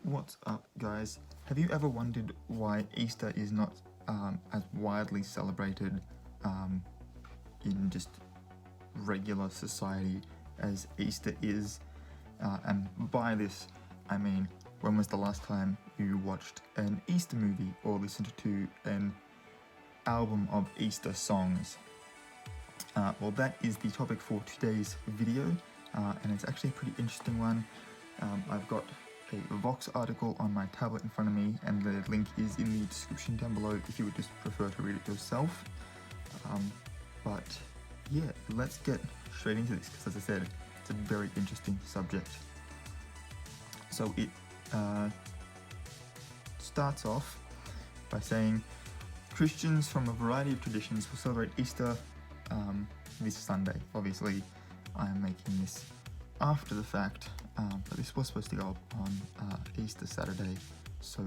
What's up, guys? Have you ever wondered why Easter is not as widely celebrated in just regular society as Easter is? And by this, I mean, when was the last time you watched an Easter movie or listened to an album of Easter songs? Well, that is the topic for today's video, and it's actually a pretty interesting one. I've got a Vox article on my tablet in front of me, and the link is in the description down below if you would just prefer to read it yourself. But yeah, let's get straight into this, because as I said, it's a very interesting subject. So it starts off by saying Christians from a variety of traditions will celebrate Easter this Sunday. Obviously, I am making this after the fact, but this was supposed to go up on Easter Saturday, so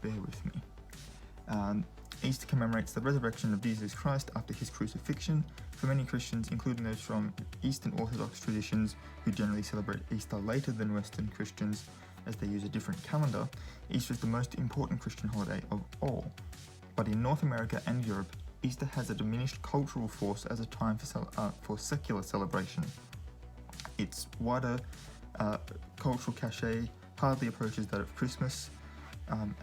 bear with me. Easter commemorates the resurrection of Jesus Christ after his crucifixion. For many Christians, including those from Eastern Orthodox traditions who generally celebrate Easter later than Western Christians as they use a different calendar, Easter is the most important Christian holiday of all. But in North America and Europe, Easter has a diminished cultural force as a time for secular celebration. Its wider cultural cachet hardly approaches that of Christmas,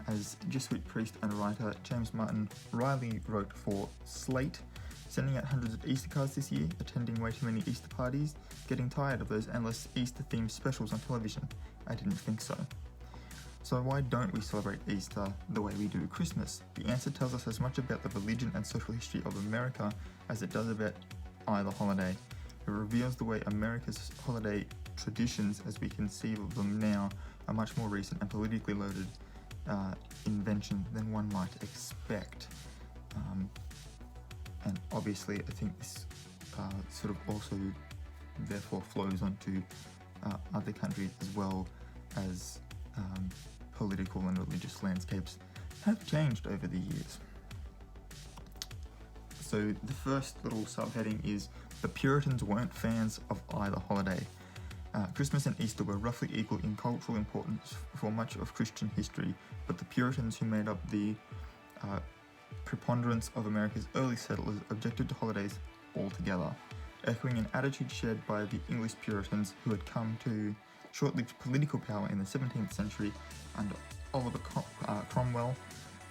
as Jesuit priest and writer James Martin Riley wrote for Slate, sending out hundreds of Easter cards this year, attending way too many Easter parties, getting tired of those endless Easter-themed specials on television. I didn't think so. So why don't we celebrate Easter the way we do Christmas? The answer tells us as much about the religion and social history of America as it does about either holiday. It reveals the way America's holiday traditions, as we conceive of them now, are much more recent and politically loaded invention than one might expect. And obviously, I think this sort of also therefore flows onto other countries as well, as political and religious landscapes have changed over the years. So the first little subheading is the Puritans weren't fans of either holiday. Christmas and Easter were roughly equal in cultural importance for much of Christian history, but the Puritans, who made up the preponderance of America's early settlers, objected to holidays altogether, echoing an attitude shared by the English Puritans, who had come to short-lived political power in the 17th century under Oliver Cromwell.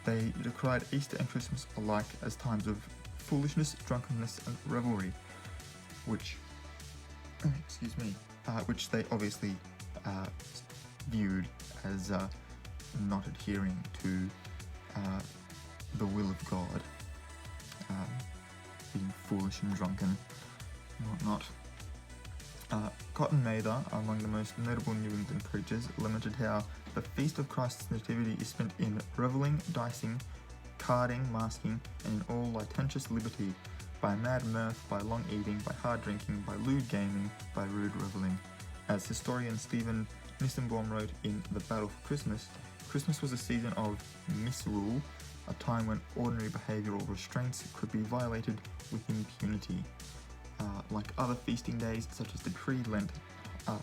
They decried Easter and Christmas alike as times of foolishness, drunkenness, and revelry, which they obviously viewed as not adhering to the will of God, being foolish and drunken and whatnot. Cotton Mather, among the most notable New England preachers, lamented how the Feast of Christ's Nativity is spent in revelling, dicing, carding, masking, and in all licentious liberty, by mad mirth, by long eating, by hard drinking, by lewd gaming, by rude revelling. As historian Stephen Nissenbaum wrote in The Battle for Christmas, Christmas was a season of misrule, a time when ordinary behavioural restraints could be violated with impunity. Like other feasting days, such as the pre-Lent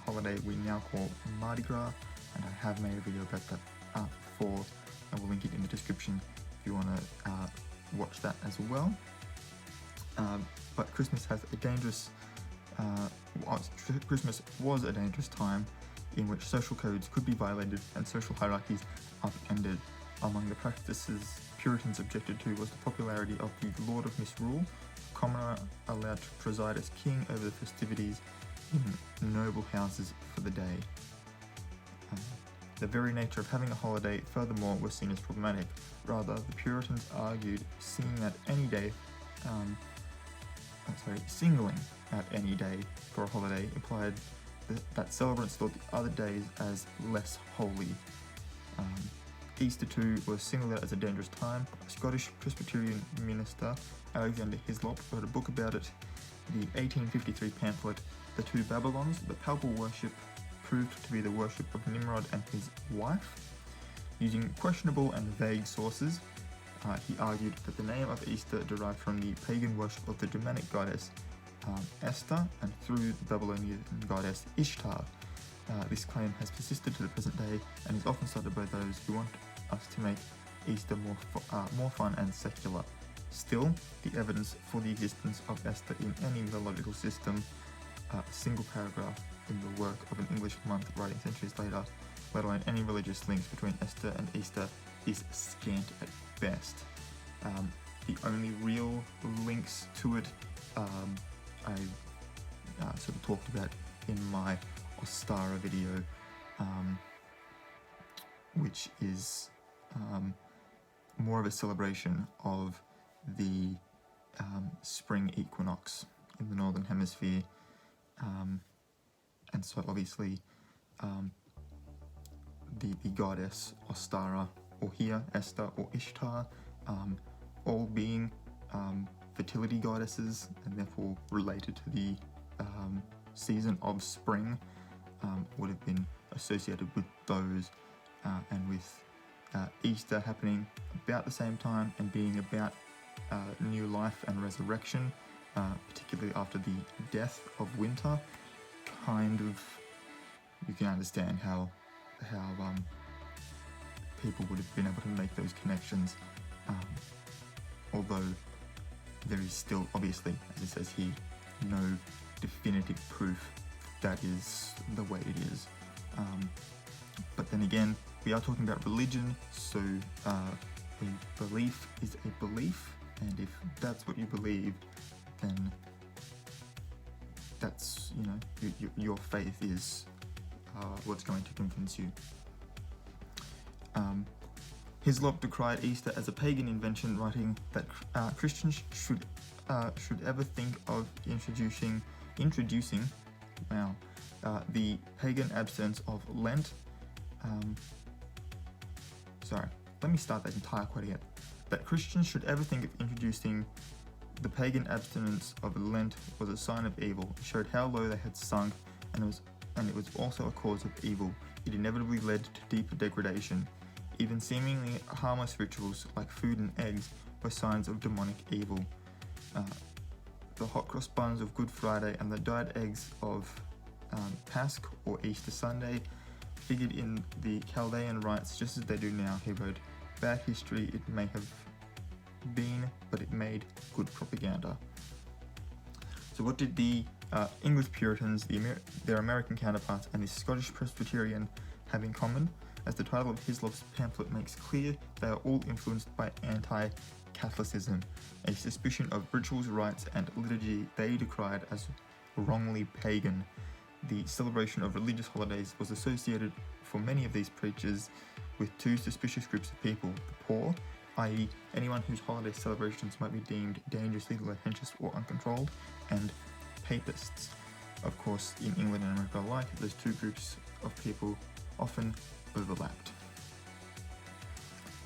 holiday we now call Mardi Gras, and I have made a video about that before. I will link it in the description if you want to watch that as well. But Christmas has a dangerous. Christmas was a dangerous time in which social codes could be violated and social hierarchies upended. Among the practices Puritans objected to was the popularity of the Lord of Misrule, a commoner allowed to preside as king over the festivities in noble houses for the day. The very nature of having a holiday, furthermore, was seen as problematic. Rather, the Puritans argued singling out any day for a holiday implied that celebrants thought the other days as less holy. Easter too was singled out as a dangerous time. A Scottish Presbyterian minister, Alexander Hislop, wrote a book about it. The 1853 pamphlet, The Two Babylons, the palpable worship proved to be the worship of Nimrod and his wife. Using questionable and vague sources, he argued that the name of Easter derived from the pagan worship of the Germanic goddess Esther, and through the Babylonian goddess Ishtar. This claim has persisted to the present day and is often cited by those who want us to make Easter more fun and secular. Still, the evidence for the existence of Esther in any mythological system, a single paragraph in the work of an English monk writing centuries later, let alone any religious links between Esther and Easter, is scant at best. The only real links to it I sort of talked about in my Ostara video, which is more of a celebration of the spring equinox in the northern hemisphere, and so obviously the goddess Ostara, or here Esther or Ishtar, all being fertility goddesses and therefore related to the season of spring, would have been associated with those, and with Easter happening about the same time and being about new life and resurrection, particularly after the death of winter. Kind of, you can understand how people would have been able to make those connections, although there is still, obviously, as it says here, no definitive proof that is the way it is. But then again, we are talking about religion, so a belief is a belief, and if that's what you believe, then that's, you know, your faith is what's going to convince you. Hislop decried Easter as a pagan invention, writing that Christians should ever think of introducing the pagan abstinence of Lent. Sorry, let me start that entire quote again. That Christians should ever think of introducing the pagan abstinence of Lent was a sign of evil. It showed how low they had sunk, and it was also a cause of evil. It inevitably led to deeper degradation. Even seemingly harmless rituals like food and eggs were signs of demonic evil. The hot cross buns of Good Friday and the dyed eggs of Pasch or Easter Sunday figured in the Chaldean rites just as they do now. He wrote, "Bad history it may have been, but it made good propaganda." So what did the English Puritans, their American counterparts, and the Scottish Presbyterian have in common? As the title of Hislop's pamphlet makes clear, they are all influenced by anti-Catholicism, a suspicion of rituals, rites, and liturgy they decried as wrongly pagan. The celebration of religious holidays was associated for many of these preachers with two suspicious groups of people: the poor, i.e. anyone whose holiday celebrations might be deemed dangerously licentious or uncontrolled, and papists. Of course, in England and America alike, those two groups of people often overlapped.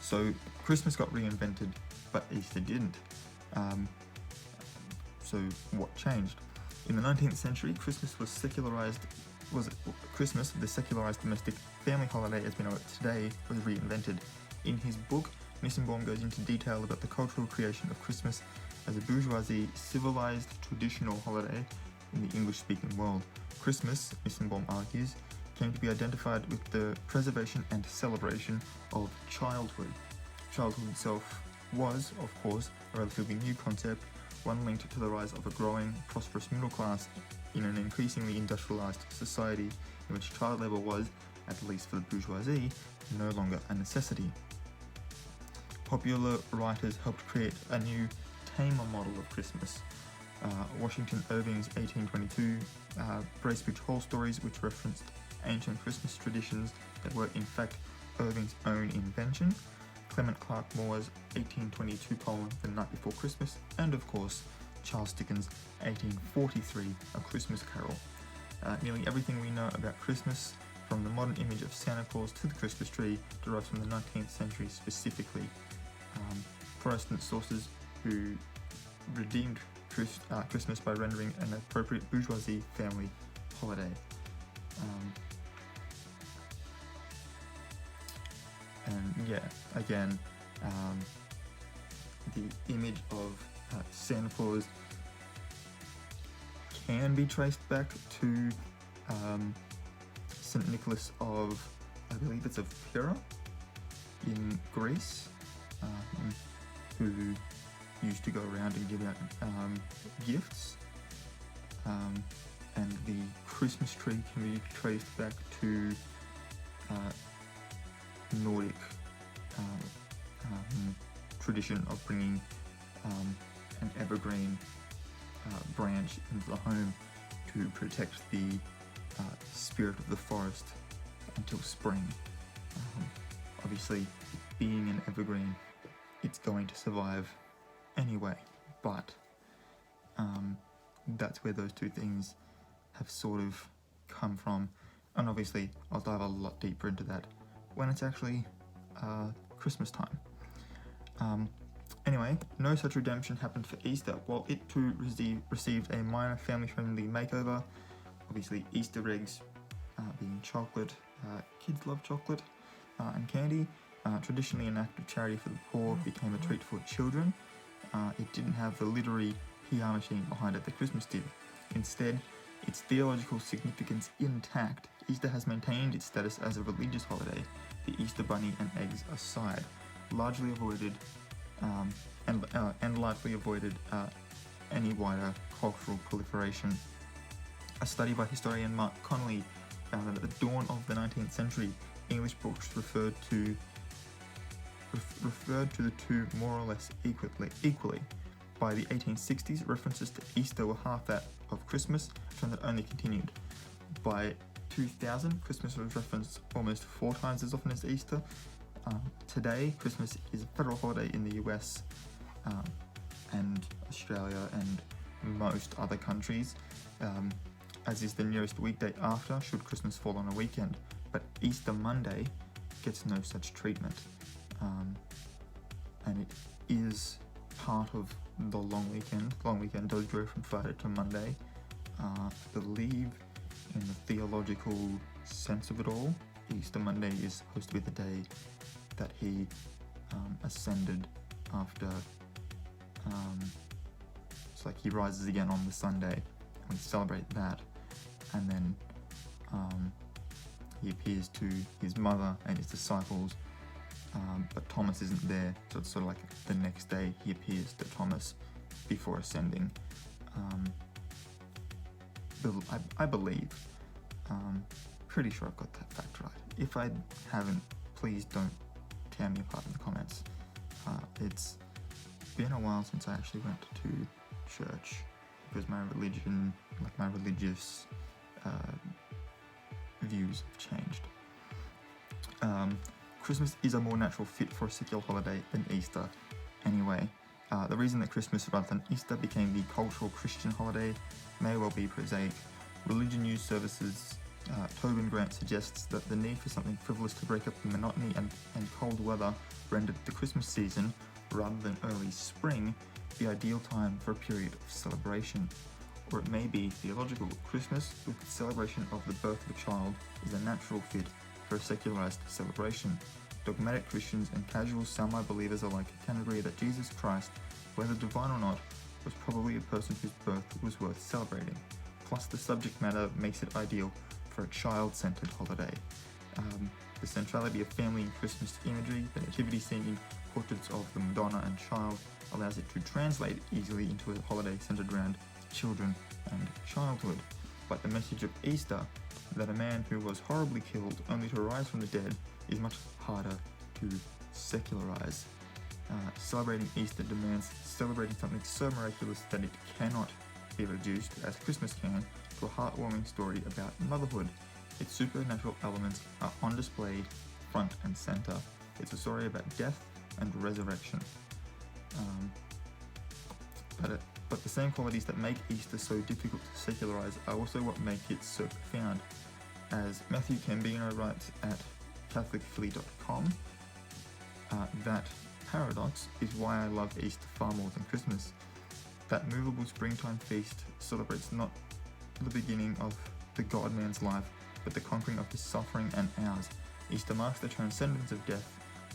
So Christmas got reinvented, but Easter didn't. So what changed? In the 19th century, Christmas was secularized. Christmas, the secularized domestic family holiday as we know it today, was reinvented. In his book, Nissenbaum goes into detail about the cultural creation of Christmas as a bourgeoisie, civilized, traditional holiday in the English-speaking world. Christmas, Nissenbaum argues, came to be identified with the preservation and celebration of childhood. Childhood itself was, of course, a relatively new concept, one linked to the rise of a growing, prosperous middle class in an increasingly industrialized society in which child labor was, at least for the bourgeoisie, no longer a necessity. Popular writers helped create a new, tamer model of Christmas. Washington Irving's 1822 Bracebridge Hall stories, which referenced ancient Christmas traditions that were in fact Irving's own invention. Clement Clark Moore's 1822 poem The Night Before Christmas, and of course Charles Dickens' 1843 A Christmas Carol. Nearly everything we know about Christmas, from the modern image of Santa Claus to the Christmas tree, derives from the 19th century specifically. Protestant sources who redeemed Christmas by rendering an appropriate bourgeoisie family holiday. And yeah, again, the image of Santa Claus can be traced back to St. Nicholas of, I believe it's of Pyrrha in Greece, who used to go around and give out gifts. And the Christmas tree can be traced back to Nordic tradition of bringing an evergreen branch into the home to protect the spirit of the forest until spring. Obviously, being an evergreen, it's going to survive anyway, but that's where those two things have sort of come from, and obviously I'll dive a lot deeper into that when it's actually Christmas time. Anyway, no such redemption happened for Easter. While it too received a minor family-friendly makeover, obviously Easter eggs being chocolate, kids love chocolate, and candy. Traditionally an act of charity for the poor, became a treat for children. It didn't have the literary PR machine behind it that Christmas did. Instead, its theological significance intact, Easter has maintained its status as a religious holiday, the Easter bunny and eggs aside, largely avoided any wider cultural proliferation. A study by historian Mark Connolly found that at the dawn of the 19th century, English books referred to the two more or less equally. By the 1860s, references to Easter were half that of Christmas, a trend that only continued. By 2000, Christmas was referenced almost 4 times as often as Easter. Today, Christmas is a federal holiday in the US and Australia and most other countries, as is the nearest weekday after, should Christmas fall on a weekend. But Easter Monday gets no such treatment, and it is part of the long weekend. The long weekend does go from Friday to Monday. I believe in the theological sense of it all, Easter Monday is supposed to be the day that he ascended after, it's like he rises again on the Sunday, and we celebrate that, and then he appears to his mother and his disciples, but Thomas isn't there, so it's sort of like the next day he appears to Thomas before ascending. I believe, pretty sure I've got that fact right. If I haven't, please don't tear me apart in the comments. It's been a while since I actually went to church, because my religion, like my religious views have changed. Christmas is a more natural fit for a secular holiday than Easter anyway. The reason that Christmas rather than Easter became the cultural Christian holiday may well be prosaic. Religion News Services Tobin Grant suggests that the need for something frivolous to break up the monotony and cold weather rendered the Christmas season, rather than early spring, the ideal time for a period of celebration. Or it may be theological. Christmas, with the celebration of the birth of a child, is a natural fit for a secularized celebration. Dogmatic Christians and casual semi-believers alike can agree that Jesus Christ, whether divine or not, was probably a person whose birth was worth celebrating. Plus, the subject matter makes it ideal for a child-centered holiday. The centrality of family and Christmas imagery, the nativity scene, portraits of the Madonna and child, allows it to translate easily into a holiday centered around children and childhood. But the message of Easter, that a man who was horribly killed only to rise from the dead, is much harder to secularize. Celebrating Easter demands celebrating something so miraculous that it cannot be reduced, as Christmas can, to a heartwarming story about motherhood. Its supernatural elements are on display front and center. It's a story about death and resurrection. But the same qualities that make Easter so difficult to secularize are also what make it so profound. As Matthew Cambino writes at catholicphilly.com, that paradox is why I love Easter far more than Christmas. That movable springtime feast celebrates not the beginning of the God-man's life, but the conquering of his suffering and ours. Easter marks the transcendence of death,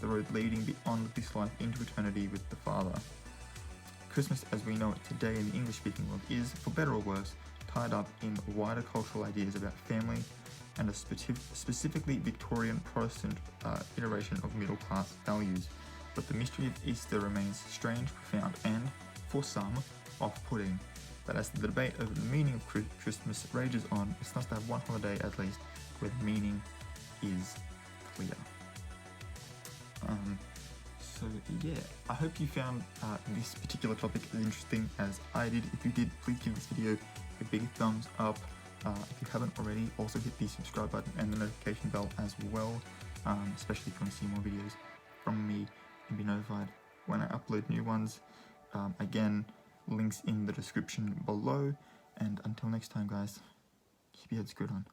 the road leading beyond this life into eternity with the Father. Christmas as we know it today in the English-speaking world is, for better or worse, tied up in wider cultural ideas about family, and a specifically Victorian Protestant iteration of middle class values. But the mystery of Easter remains strange, profound, and, for some, off-putting. But as the debate over the meaning of Christmas rages on, it's nice to have one holiday at least where the meaning is clear. So yeah, I hope you found this particular topic as interesting as I did. If you did, please give this video a big thumbs up. If you haven't already, also hit the subscribe button and the notification bell as well, especially if you want to see more videos from me and be notified when I upload new ones. Again, links in the description below, and until next time guys, keep your heads screwed on.